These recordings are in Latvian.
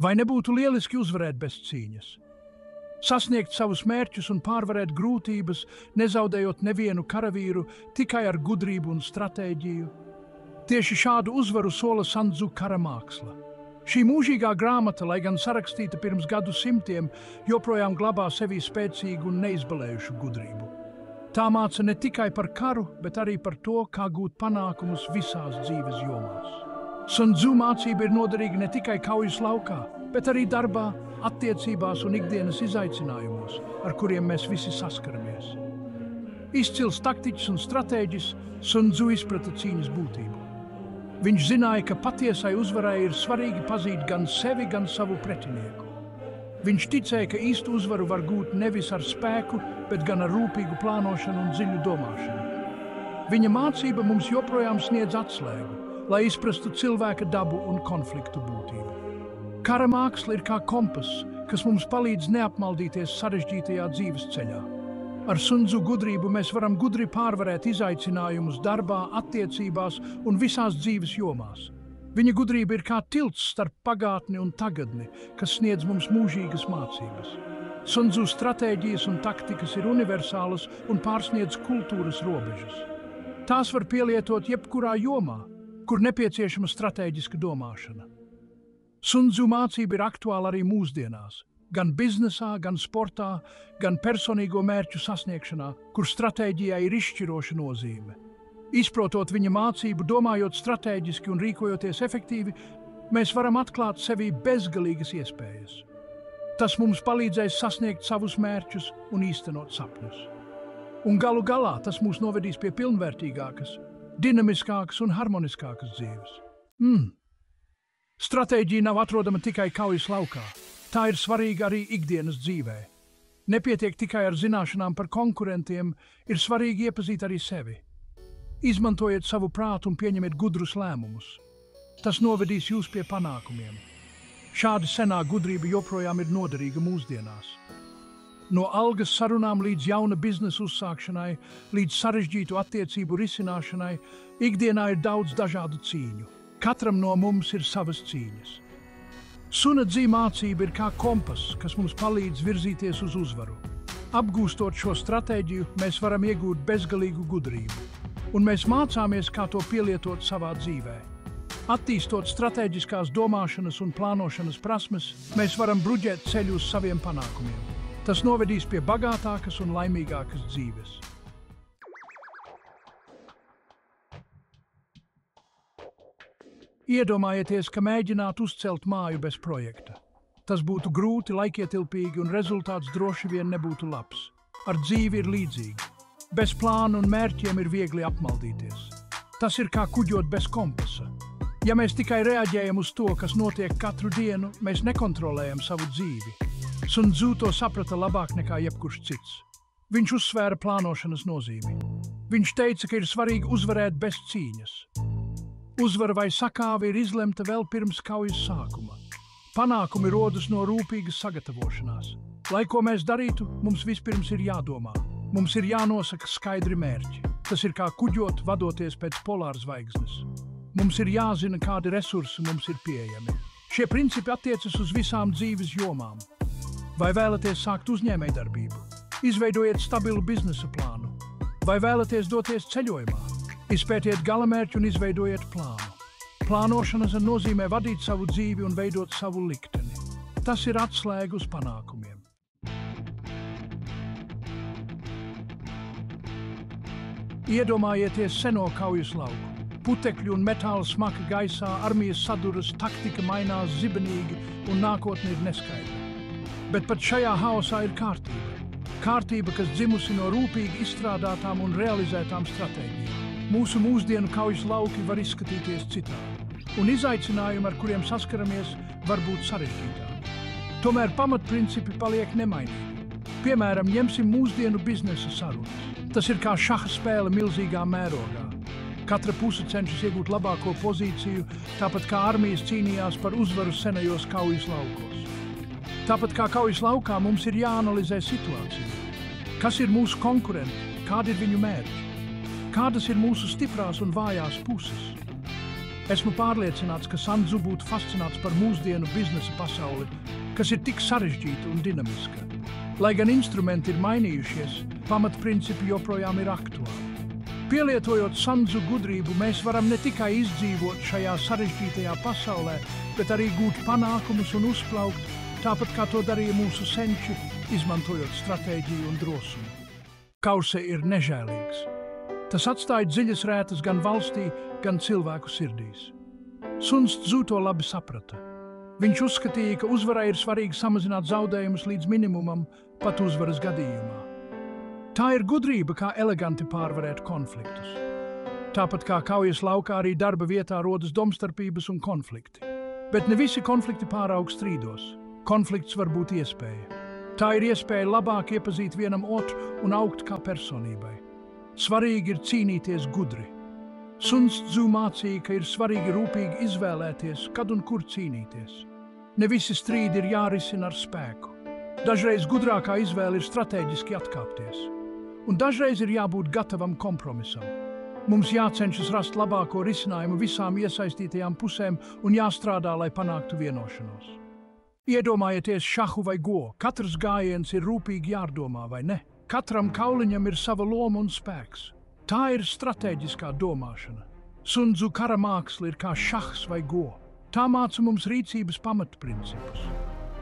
Vai nebūtu lieliski uzvarēt bez cīņas? Sasniegt savus mērķus un pārvarēt grūtības, nezaudējot nevienu karavīru, tikai ar gudrību un stratēģiju. Tieši šādu uzvaru sola Sun Tzu kara māksla. Šī mūžīgā grāmata, lai gan sarakstīta pirms gadsimtiem, joprojām glabā sevī spēcīgu un neizbalējušu gudrību. Tā māca ne tikai par karu, bet arī par to, kā gūt panākumus visās dzīves jomās. Sun Tzu mācība ir noderīga ne tikai kaujas laukā, bet arī darbā, attiecībās un ikdienas izaicinājumos, ar kuriem mēs visi saskaramies. Izcils taktiķis un stratēģis, Sun Tzu izprata cīņas būtību. Viņš zināja, ka patiesai uzvarai ir svarīgi pazīt gan sevi, gan savu pretinieku. Viņš ticēja, ka īstu uzvaru var gūt nevis ar spēku, bet gan ar rūpīgu plānošanu un dziļu domāšanu. Viņa mācība mums joprojām sniedz atslēgu, lai izprastu cilvēka dabu un konfliktu būtību. Kara māksla ir kā kompass, kas mums palīdz neapmaldīties sarežģītajā dzīves ceļā. Ar Sun Tzu gudrību mēs varam gudri pārvarēt izaicinājumus darbā, attiecībās un visās dzīves jomās. Viņa gudrība ir kā tilts starp pagātni un tagadni, kas sniedz mums mūžīgas mācības. Sun Tzu stratēģijas un taktikas ir universālas un pārsniedz kultūras robežas. Tās var pielietot jebkurā jomā, kur nepieciešama stratēģiska domāšana. Sun Tzu mācība ir aktuāla arī mūsdienās, gan biznesā, gan sportā, gan personīgo mērķu sasniegšanā, kur stratēģijai ir izšķiroša nozīme. Izprotot viņa mācību, domājot stratēģiski un rīkojoties efektīvi, mēs varam atklāt sevī bezgalīgas iespējas. Tas mums palīdzēs sasniegt savus mērķus un īstenot sapņus. Un galu galā tas mūs novedīs pie pilnvērtīgākas, dinamiskākas un harmoniskākas dzīves. Stratēģija nav atrodama tikai kaujas laukā. Tā ir svarīga arī ikdienas dzīvē. Nepietiek tikai ar zināšanām par konkurentiem, ir svarīgi iepazīt arī sevi. Izmantojiet savu prātu un pieņemiet gudrus lēmumus. Tas novedīs jūs pie panākumiem. Šāda senā gudrība joprojām ir noderīga mūsdienās. No algas sarunām līdz jauna biznesa uzsākšanai, līdz sarežģītu attiecību risināšanai, ikdienā ir daudz dažādu cīņu. Katram no mums ir savas cīņas. Sun Tzu mācība ir kā kompass, kas mums palīdz virzīties uz uzvaru. Apgūstot šo stratēģiju, mēs varam iegūt bezgalīgu gudrību, un mēs mācāmies, kā to pielietot savā dzīvē. Attīstot stratēģiskās domāšanas un plānošanas prasmes, mēs varam bruģēt ceļu uz saviem panākumiem. Tas novedīs pie bagātākas un laimīgākas dzīves. Iedomājieties, ka mēģinātu uzcelt māju bez projekta. Tas būtu grūti, laikietilpīgi un rezultāts droši vien nebūtu labs. Ar dzīvi ir līdzīgi. Bez plāna un mērķiem ir viegli apmaldīties. Tas ir kā kuģot bez kompasa. Ja mēs tikai reaģējam uz to, kas notiek katru dienu, mēs nekontrolējam savu dzīvi. Sun Tzu to saprata labāk nekā jebkurš cits. Viņš uzsvēra plānošanas nozīmi. Viņš teica, ka ir svarīgi uzvarēt bez cīņas. Uzvara vai sakāve ir izlemta vēl pirms kaujas sākuma. Panākumi rodas no rūpīgas sagatavošanās. Lai ko mēs darītu, mums vispirms ir jādomā. Mums ir jānosaka skaidri mērķi. Tas ir kā kuģot, vadoties pēc polārzvaigznes. Mums ir jāzina, kādi resursi mums ir pieejami. Šie principi attiecas uz visām dzīves jomām. Vai vēlaties sākt uzņēmējdarbību? Izveidojiet stabilu biznesa plānu. Vai vēlaties doties ceļojumā? Izpētiet galamērķi un izveidojiet plānu. Plānošana nozīmē vadīt savu dzīvi un veidot savu likteni. Tas ir atslēga uz panākumiem. Iedomājieties seno kaujas lauku. Putekļi un metāla smaka gaisā, armijas saduras, taktika mainās zibenīgi un nākotne ir neskaidra. Bet pat šajā haosā ir kārtība. Kārtība, kas dzimusi no rūpīgi izstrādātām un realizētām stratēģijām. Mūsu mūsdienu kaujas lauki var izskatīties citādi, un izaicinājumi, ar kuriem saskaramies, var būt sarežģītāki. Tomēr pamatprincipi paliek nemainīgi. Piemēram, ņemsim mūsdienu biznesa sarunas. Tas ir kā šaha spēle milzīgā mērogā. Katra puse cenšas iegūt labāko pozīciju, tāpat kā armijas cīnījās par uzvaru senajos kaujas laukos. Tāpat kā kaujas laukā mums ir jāanalizē situācija. Kas ir mūsu konkurenti? Kādi ir viņu mērķi? Kādas ir mūsu stiprās un vājās puses? Esmu pārliecināts, ka Sun Tzu būtu fascinēts par mūsdienu biznesa pasauli, kas ir tik sarežģīta un dinamiska. Lai gan instrumenti ir mainījušies, pamatprincipi joprojām ir aktuāli. Pielietojot Sun Tzu gudrību, mēs varam ne tikai izdzīvot šajā sarežģītajā pasaulē, bet arī gūt panākumus un uzplaukt, tāpat kā to darīja mūsu senči, izmantojot stratēģiju un drosmi. Kausa ir nežēlīgs. Tas atstāja dziļas rētas gan valstī, gan cilvēku sirdīs. Sun Tzu to labi saprata. Viņš uzskatīja, ka uzvarai ir svarīgi samazināt zaudējumus līdz minimumam, pat uzvaras gadījumā. Tā ir gudrība, kā eleganti pārvarēt konfliktus. Tāpat kā kaujas laukā, arī darba vietā rodas domstarpības un konflikti. Bet ne visi konflikti pāraug strīdos. Konflikts var būt iespēja. Tā ir iespēja labāk iepazīt vienam otru un augt kā personībai. Svarīgi ir cīnīties gudri. Sun Tzu mācīja, ka ir svarīgi rūpīgi izvēlēties, kad un kur cīnīties. Ne visi strīdi ir jārisina ar spēku. Dažreiz gudrākā izvēle ir stratēģiski atkāpties. Un dažreiz ir jābūt gatavam kompromisam. Mums jācenšas rast labāko risinājumu visām iesaistītajām pusēm un jāstrādā, lai panāktu vienošanos. Iedomājieties šahu vai go. Katrs gājiens ir rūpīgi jādomā, vai ne? Katram kauliņam ir sava loma un spēks. Tā ir stratēģiskā domāšana. Sun Tzu kara māksla ir kā šahs vai go. Tā māca mums rīcības pamatprincipus.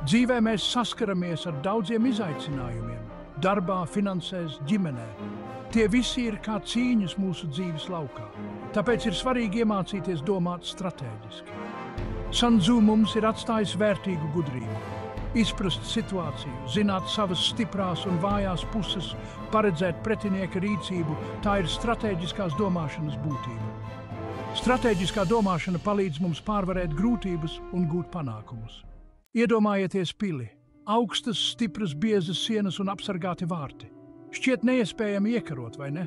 Dzīvē mēs saskaramies ar daudziem izaicinājumiem. Darbā, finansēs, ģimenē. Tie visi ir kā cīņas mūsu dzīves laukā. Tāpēc ir svarīgi iemācīties domāt stratēģiski. Sun Tzu mums ir atstājis vērtīgu gudrību. Izprast situāciju, zināt savas stiprās un vājās puses, paredzēt pretinieka rīcību, tā ir stratēģiskās domāšanas būtība. Stratēģiskā domāšana palīdz mums pārvarēt grūtības un gūt panākumus. Iedomājieties pili. Augstas, stipras, biezas sienas un apsargāti vārti. Šķiet neiespējami iekarot, vai ne?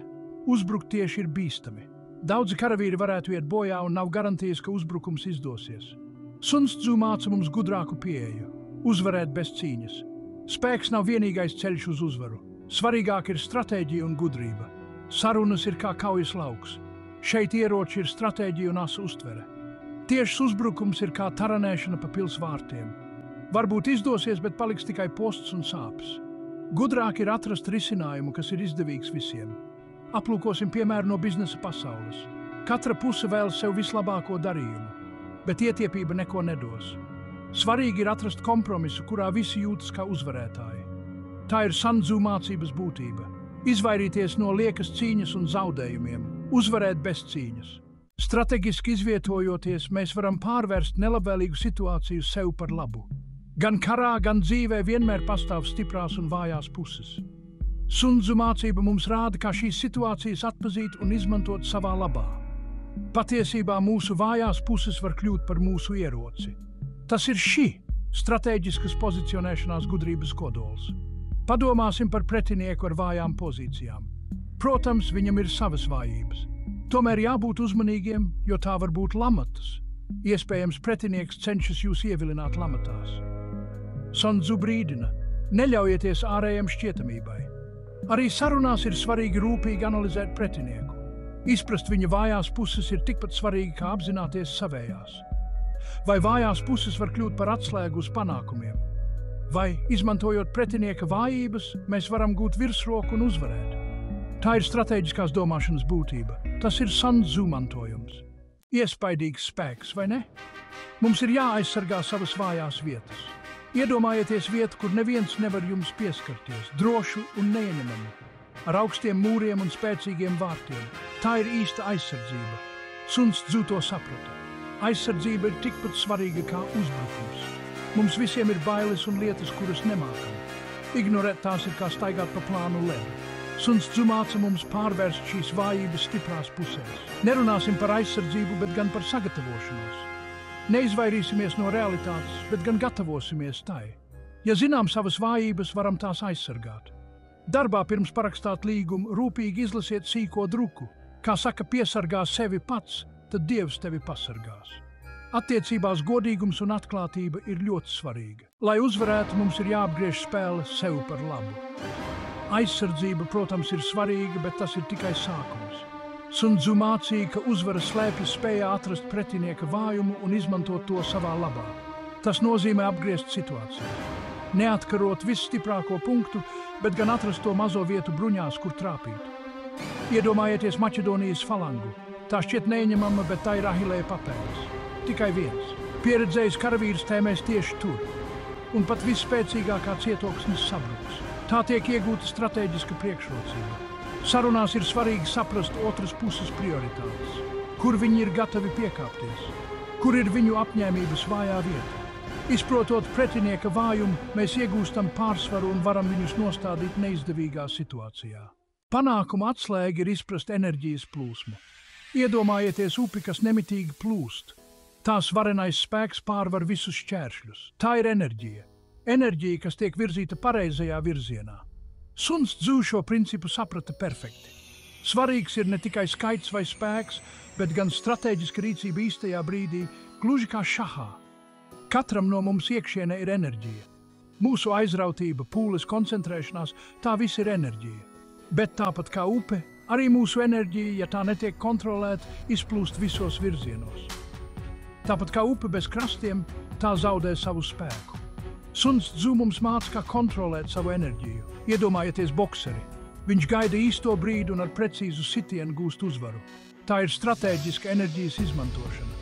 Uzbrukt tieši ir bīstami. Daudzi karavīri varētu iet bojā un nav garantijas, ka uzbrukums izdosies. Sun Tzu māca mums gudrāku pieeju. Uzvarēt bez cīņas. Spēks nav vienīgais ceļš uz uzvaru. Svarīgāk ir stratēģija un gudrība. Sarunas ir kā kaujas lauks. Šeit ieroči ir stratēģija un asa uztvere. Tiešs uzbrukums ir kā taranēšana pa pils vārtiem. Varbūt izdosies, bet paliks tikai posts un sāpes. Gudrāk ir atrast risinājumu, kas ir izdevīgs visiem. Aplūkosim piemēru no biznesa pasaules. Katra puse vēl sev vislabāko darījumu, bet ietiepība neko nedos. Svarīgi ir atrast kompromisu, kurā visi jūtas kā uzvarētāji. Tā ir Sun Tzu mācības būtība. Izvairīties no liekas cīņas un zaudējumiem, uzvarēt bez cīņas. Strateģiski izvietojoties, mēs varam pārvērst nelabvēlīgu situāciju sev par labu. Gan karā, gan dzīvē vienmēr pastāv stiprās un vājās puses. Sun Tzu mācība mums rāda, kā šīs situācijas atpazīt un izmantot savā labā. Patiesībā mūsu vājās puses var kļūt par mūsu ieroci. Tas ir šī stratēģiskas pozicionēšanās gudrības kodols. Padomāsim par pretinieku ar vājām pozīcijām. Protams, viņam ir savas vājības. Tomēr jābūt uzmanīgiem, jo tā var būt lamatas. Iespējams, pretinieks cenšas jūs ievilināt lamatās. Sun Tzu brīdina: neļaujieties ārējam šķietamībai. Arī sarunās ir svarīgi rūpīgi analizēt pretinieku. Izprast viņa vājās puses ir tikpat svarīgi, kā apzināties savējās. Vai vājās puses var kļūt par atslēgu uz panākumiem? Vai, izmantojot pretinieka vājības, mēs varam gūt virsroku un uzvarēt? Tā ir stratēģiskās domāšanas būtība. Tas ir Sun Tzu mantojums. Iespaidīgs spēks, vai ne? Mums ir jāaizsargā savas vājās vietas. Iedomājieties vietu, kur neviens nevar jums pieskarties, drošu un neieņemamu, ar augstiem mūriem un spēcīgiem vārtiem. Tā ir īsta aizsardzība. Sun Tzu to saprata. Aizsardzība ir tikpat svarīga kā uzbrukums. Mums visiem ir bailes un lietas, kuras nemākam. Ignorēt tās ir kā staigāt pa plānu ledu. Sun Tzu māca mums pārvērst šīs vājības stiprās pusēs. Nerunāsim par aizsardzību, bet gan par sagatavošanos. Neizvairīsimies no realitātes, bet gan gatavosimies tai. Ja zinām savas vājības, varam tās aizsargāt. Darbā pirms parakstāt līgumu rūpīgi izlasiet sīko druku. Kā saka, piesargā sevi pats, tad Dievs tevi pasargās. Attiecībās godīgums un atklātība ir ļoti svarīga. Lai uzvarētu, mums ir jāapgriež spēle sev par labu. Aizsardzība, protams, ir svarīga, bet tas ir tikai sākums. Sun Tzu mācīja, ka uzvara slēpjas spējā atrast pretinieka vājumu un izmantot to savā labā. Tas nozīmē apgriezt situāciju. Neatkarot visstiprāko punktu, bet gan atrast to mazo vietu bruņās, kur trāpīt. Iedomājieties Maķedonijas falangu. Tā šķiet neieņemama, bet tā ir Ahilēja papēdis. Tikai viens. Pieredzējis karavīrs tēmēs tieši tur. Un pat visspēcīgākā cietoksnis sabruks. Tā tiek iegūta stratēģiska priekšrocība. Sarunās ir svarīgi saprast otras puses prioritātes. Kur viņi ir gatavi piekāpties? Kur ir viņu apņēmības vājā vieta? Izprotot pretinieka vājumu, mēs iegūstam pārsvaru un varam viņus nostādīt neizdevīgā situācijā. Panākuma atslēga ir izprast enerģijas plūsmu. Iedomājieties upi, kas nemitīgi plūst. Tās varenais spēks pārvar visus šķēršļus. Tā ir enerģija. Enerģija, kas tiek virzīta pareizajā virzienā. Sun Tzu šo principu saprata perfekti. Svarīgs ir ne tikai skaits vai spēks, bet gan stratēģiska rīcība īstajā brīdī, gluži kā šahā. Katram no mums iekšienē ir enerģija. Mūsu aizrautība, pūles koncentrēšanās, tā viss ir enerģija. Bet tāpat kā upe, arī mūsu enerģija, ja tā netiek kontrolēta, izplūst visos virzienos. Tāpat kā upe bez krastiem, tā zaudē savu spēku. Sun Tzu mums māca, kā kontrolēt savu enerģiju. Iedomājieties bokseri. Viņš gaida īsto brīdi un ar precīzu sitienu gūst uzvaru. Tā ir stratēģiska enerģijas izmantošana.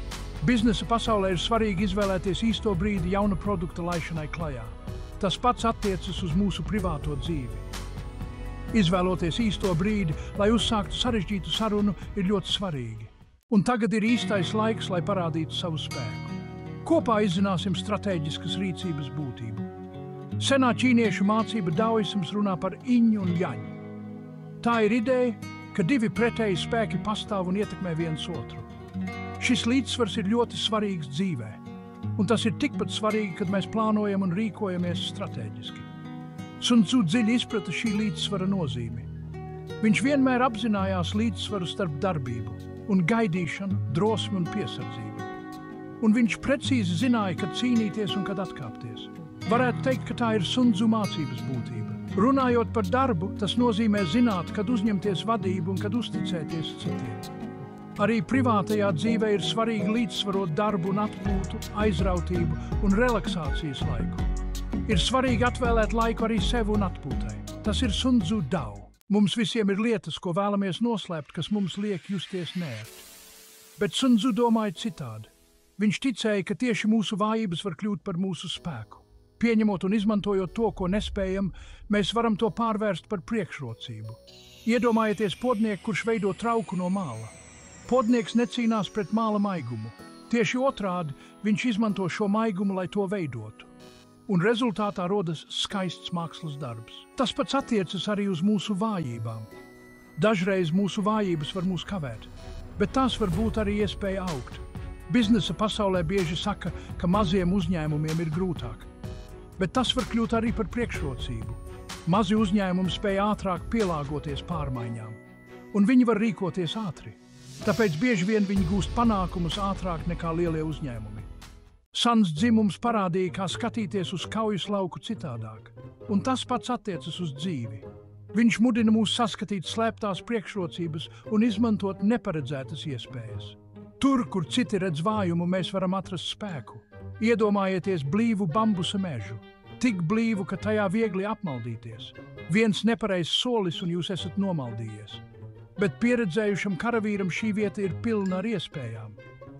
Biznesa pasaulē ir svarīgi izvēlēties īsto brīdi jauna produkta laišanai klajā. Tas pats attiecas uz mūsu privāto dzīvi. Izvēloties īsto brīdi, lai uzsāktu sarežģītu sarunu, ir ļoti svarīgi. Un tagad ir īstais laiks, lai parādītu savu spēku. Kopā izzināsim stratēģiskas rīcības būtību. Senā ķīniešu mācība daoisms runā par iņu un jaņu. Tā ir ideja, ka divi pretēji spēki pastāv un ietekmē viens otru. Šis līdzsvars ir ļoti svarīgs dzīvē, un tas ir tikpat svarīgi, kad mēs plānojam un rīkojamies stratēģiski. Sun Tzu dziļi izprata šī līdzsvara nozīmi. Viņš vienmēr apzinājās līdzsvaru starp darbību un gaidīšanu, drosmi un piesardzību. Un viņš precīzi zināja, kad cīnīties un kad atkāpties. Varētu teikt, ka tā ir Sun Tzu mācības būtība. Runājot par darbu, tas nozīmē zināt, kad uzņemties vadību un kad uzticēties citiem. Arī privātajā dzīvē ir svarīgi līdzsvarot darbu un atpūtu, aizrautību un relaksācijas laiku. Ir svarīgi atvēlēt laiku arī sev un atpūtai. Tas ir Sun Tzu Dao. Mums visiem ir lietas, ko vēlamies noslēpt, kas mums liek justies neērti. Bet Sun Tzu domāja citādi. Viņš ticēja, ka tieši mūsu vājības var kļūt par mūsu spēku. Pieņemot un izmantojot to, ko nespējam, mēs varam to pārvērst par priekšrocību. Iedomājieties podnieku, kurš veido trauku no māla. Podnieks necīnās pret māla maigumu. Tieši otrādi, viņš izmanto šo maigumu, lai to veidotu. Un rezultātā rodas skaists mākslas darbs. Tas pats attiecas arī uz mūsu vājībām. Dažreiz mūsu vājības var mūs kavēt, bet tās var būt arī iespēja augt. Biznesa pasaulē bieži saka, ka maziem uzņēmumiem ir grūtāk, bet tas var kļūt arī par priekšrocību. Mazi uzņēmumi spēj ātrāk pielāgoties pārmaiņām, un viņi var rīkoties ātri. Tāpēc bieži vien viņi gūst panākumus ātrāk nekā lielie uzņēmumi. Suns Tzu mums parādīja, kā skatīties uz kaujas lauku citādāk, un tas pats attiecas uz dzīvi. Viņš mudina mūs saskatīt slēptās priekšrocības un izmantot neparedzētas iespējas. Tur, kur citi redz vājumu, mēs varam atrast spēku. Iedomājieties blīvu bambusa mežu. Tik blīvu, ka tajā viegli apmaldīties. Viens nepareizs solis un jūs esat nomaldījies. Bet pieredzējušam karavīram šī vieta ir pilna ar iespējām.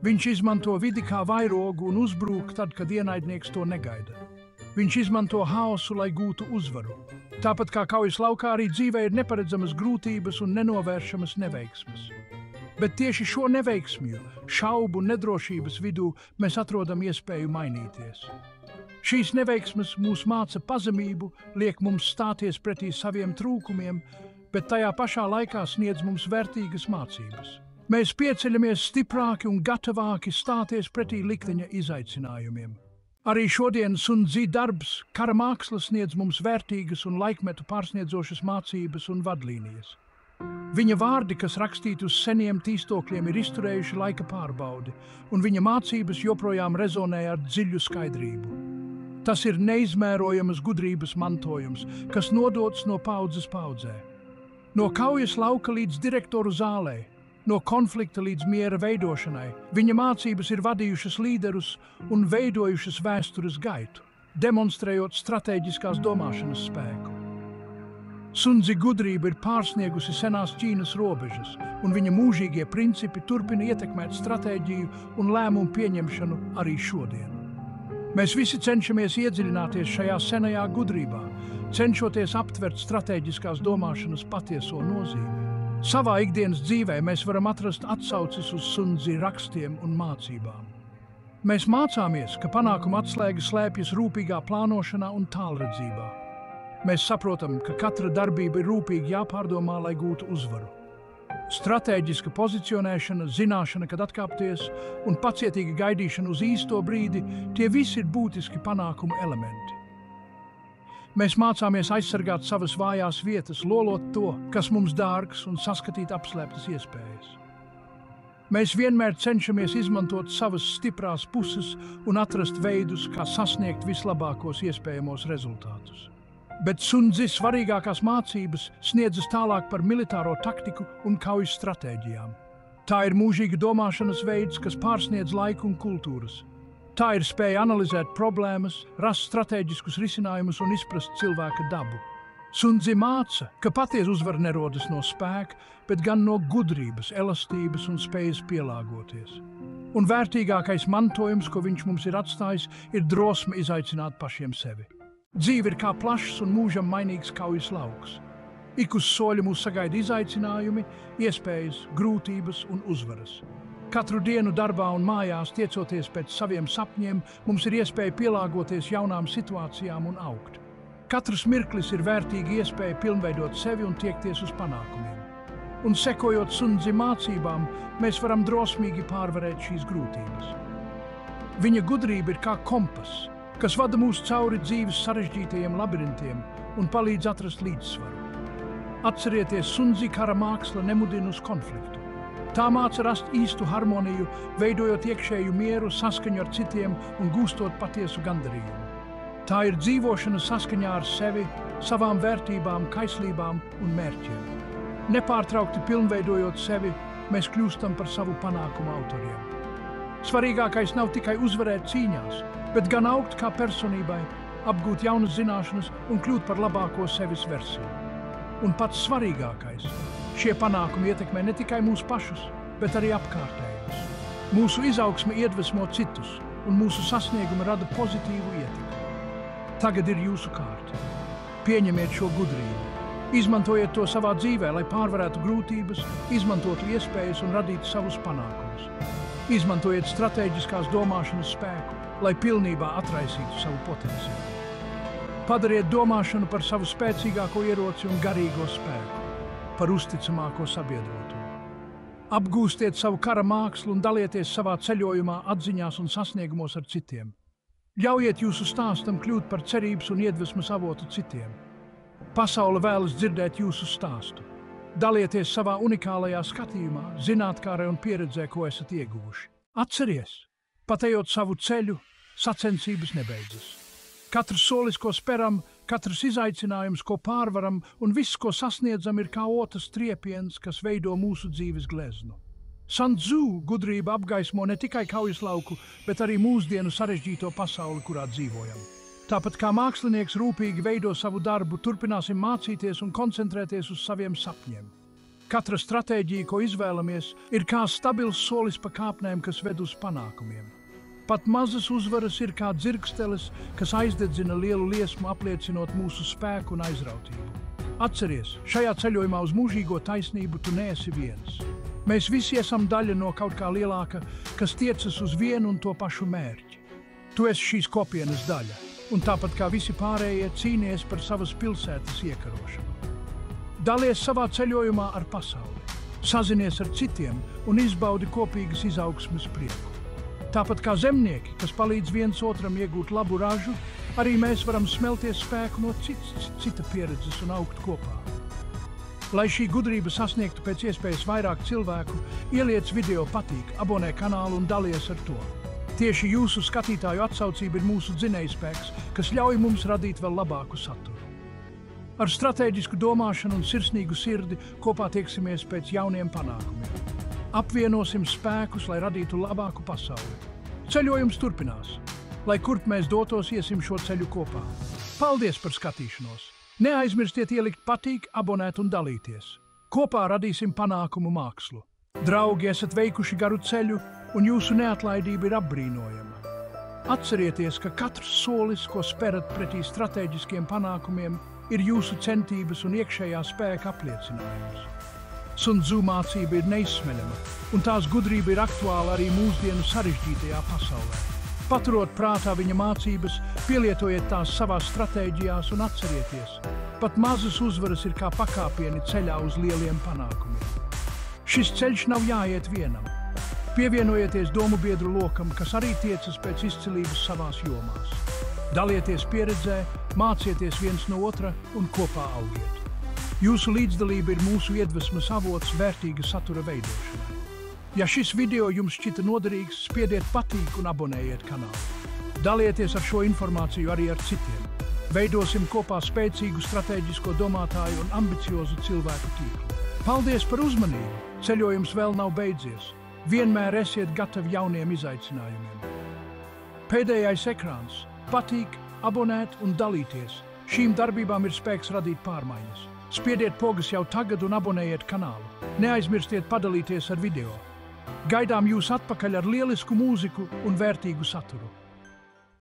Viņš izmanto vidi kā vairogu un uzbrūk tad, kad ienaidnieks to negaida. Viņš izmanto haosu, lai gūtu uzvaru. Tāpat kā kaujas laukā, arī dzīvē ir neparedzamas grūtības un nenovēršamas neveiksmes. Bet tieši šo neveiksmju, šaubu un nedrošības vidū mēs atrodam iespēju mainīties. Šīs neveiksmes mūs māca pazemību, liek mums stāties pretī saviem trūkumiem, bet tajā pašā laikā sniedz mums vērtīgas mācības. Mēs pieceļamies stiprāki un gatavāki stāties pretī likteņa izaicinājumiem. Arī šodien Sun Tzu darbs, kara māksla sniedz mums vērtīgas un laikmetu pārsniedzošas mācības un vadlīnijas. Viņa vārdi, kas rakstīti uz seniem tīstokļiem, ir izturējuši laika pārbaudi, un viņa mācības joprojām rezonē ar dziļu skaidrību. Tas ir neizmērojamas gudrības mantojums, kas nodots no paudzes paudzē. No kaujas lauka līdz direktoru zālē, no konflikta līdz miera veidošanai. Viņa mācības ir vadījušas līderus un veidojušas vēstures gaitu, demonstrējot stratēģiskās domāšanas spēku. Sun Tzu gudrība ir pārsniegusi senās Ķīnas robežas, un viņa mūžīgie principi turpina ietekmēt stratēģiju un lēmumu pieņemšanu arī šodien. Mēs visi cenšamies iedziļināties šajā senajā gudrībā, cenšoties aptvert stratēģiskās domāšanas patieso nozīmi. Savā ikdienas dzīvē mēs varam atrast atsauces uz Sun Tzu rakstiem un mācībām. Mēs mācāmies, ka panākuma atslēga slēpjas rūpīgā plānošanā un tālredzībā. Mēs saprotam, ka katra darbība ir rūpīgi jāpārdomā, lai gūtu uzvaru. Stratēģiska pozicionēšana, zināšana, kad atkāpties, un pacietīga gaidīšana uz īsto brīdi – tie visi ir būtiski panākumu elementi. Mēs mācāmies aizsargāt savas vājās vietas, lolot to, kas mums dārgs, un saskatīt apslēptas iespējas. Mēs vienmēr cenšamies izmantot savas stiprās puses un atrast veidus, kā sasniegt vislabākos iespējamos rezultātus. Bet Sun Tzu svarīgākās mācības sniedzas tālāk par militāro taktiku un kaujas stratēģijām. Tā ir mūžīga domāšanas veids, kas pārsniedz laiku un kultūras. Tā ir spēja analizēt problēmas, rast stratēģiskus risinājumus un izprast cilvēka dabu. Sun Tzu māca, ka patiesa uzvara nerodas no spēka, bet gan no gudrības, elastības un spējas pielāgoties. Un vērtīgākais mantojums, ko viņš mums ir atstājis, ir drosme izaicināt pašiem sevi. Dzīve ir kā plašs un mūžam mainīgs kaujas lauks. Ik uz soļa mūs sagaida izaicinājumi, iespējas, grūtības un uzvaras. Katru dienu darbā un mājās, tiecoties pēc saviem sapņiem, mums ir iespēja pielāgoties jaunām situācijām un augt. Katrs mirklis ir vērtīga iespēja pilnveidot sevi un tiekties uz panākumiem. Un sekojot Sun Tzu mācībām, mēs varam drosmīgi pārvarēt šīs grūtības. Viņa gudrība ir kā kompass, kas vada mūs cauri dzīves sarežģītajiem labirintiem un palīdz atrast līdzsvaru. Atcerieties, Sun Tzu kara māksla nemudina uz konfliktu. Tā māca rast īstu harmoniju, veidojot iekšēju mieru, saskaņu ar citiem un gūstot patiesu gandarījumu. Tā ir dzīvošana saskaņā ar sevi, savām vērtībām, kaislībām un mērķiem. Nepārtraukti pilnveidojot sevi, mēs kļūstam par savu panākumu autoriem. Svarīgākais nav tikai uzvarēt cīņās, bet gan augt kā personībai, apgūt jaunas zināšanas un kļūt par labāko sevis versiju. Un pats svarīgākais – šie panākumi ietekmē ne tikai mūsu pašus, bet arī apkārtējos. Mūsu izaugsme iedvesmo citus, un mūsu sasniegumi rada pozitīvu ietekmi. Tagad ir jūsu kārta. Pieņemiet šo gudrību. Izmantojiet to savā dzīvē, lai pārvarētu grūtības, izmantotu iespējas un radītu savus panākumus. Izmantojiet stratēģiskās domāšanas spēku, lai pilnībā atraisītu savu potenciālu. Padariet domāšanu par savu spēcīgāko ieroci un garīgo spēku, par uzticamāko sabiedroto. Apgūstiet savu kara mākslu un dalieties savā ceļojumā, atziņās un sasniegumos ar citiem. Ļaujiet jūsu stāstam kļūt par cerības un iedvesmas avotu citiem. Pasaule vēlas dzirdēt jūsu stāstu. Dalieties savā unikālajā skatījumā, zinātkārē un pieredzē, ko esat ieguvuši. Atceries, pat ejot savu ceļu, sacensības nebeidzas. Katrs solis, ko speram, katrs izaicinājums, ko pārvaram, un viss, ko sasniedzam, ir kā otas triepiens, kas veido mūsu dzīves gleznu. Sun Tzu gudrība apgaismo ne tikai kaujas lauku, bet arī mūsdienu sarežģīto pasauli, kurā dzīvojam. Tāpat kā mākslinieks rūpīgi veido savu darbu, turpināsim mācīties un koncentrēties uz saviem sapņiem. Katra stratēģija, ko izvēlamies, ir kā stabils solis pa kāpnēm, kas ved uz panākumiem. Pat mazas uzvaras ir kā dzirksteles, kas aizdedzina lielu liesmu, apliecinot mūsu spēku un aizrautību. Atceries, šajā ceļojumā uz mūžīgo taisnību tu neesi viens. Mēs visi esam daļa no kaut kā lielāka, kas tiecas uz vienu un to pašu mērķi. Tu esi šīs kopienas daļa, un tāpat kā visi pārējie cīnies par savas pilsētas iekarošanu. Dalies savā ceļojumā ar pasauli, sazinies ar citiem un izbaudi kopīgas izaugsmes prieku. Tāpat kā zemnieki, kas palīdz viens otram iegūt labu ražu, arī mēs varam smelties spēku no cita pieredzes un augt kopā. Lai šī gudrība sasniegtu pēc iespējas vairāk cilvēku, ieliec video patīk, abonē kanālu un dalies ar to. Tieši jūsu skatītāju atsaucība ir mūsu dzinējspēks, kas ļauj mums radīt vēl labāku saturu. Ar stratēģisku domāšanu un sirsnīgu sirdi kopā tieksimies pēc jauniem panākumiem. Apvienosim spēkus, lai radītu labāku pasauli. Ceļojums turpinās. Lai kurp mēs dotos, iesim šo ceļu kopā. Paldies par skatīšanos! Neaizmirstiet ielikt patīk, abonēt un dalīties. Kopā radīsim panākumu mākslu. Draugi, esat veikuši garu ceļu, un jūsu neatlaidība ir apbrīnojama. Atcerieties, ka katrs solis, ko sperat pretī stratēģiskiem panākumiem, ir jūsu centības un iekšējā spēka apliecinājums. Sun Tzu mācība ir neizsmeļama, un tās gudrība ir aktuāla arī mūsdienu sarežģītajā pasaulē. Paturot prātā viņa mācības, pielietojiet tās savās stratēģijās un atcerieties, pat mazas uzvaras ir kā pakāpieni ceļā uz lieliem panākumiem. Šis ceļš nav jāiet vienam. Pievienojieties domu biedru lokam, kas arī tiecas pēc izcilības savās jomās. Dalieties pieredzē, mācieties viens no otra un kopā augiet. Jūsu līdzdalība ir mūsu iedvesmas avots vērtīga satura veidošanai. Ja šis video jums šķita noderīgs, spiediet patīk un abonējiet kanālu. Dalieties ar šo informāciju arī ar citiem. Veidosim kopā spēcīgu stratēģisko domātāju un ambiciozu cilvēku tīklu. Paldies par uzmanību! Ceļojums vēl nav beidzies. Vienmēr esiet gatavi jauniem izaicinājumiem. Pēdējais ekrāns. Patīk, abonēt un dalīties. Šīm darbībām ir spēks radīt pārmaiņas. Spiediet pogas jau tagad un abonējiet kanālu. Neaizmirstiet padalīties ar video. Gaidām jūs atpakaļ ar lielisku mūziku un vērtīgu saturu.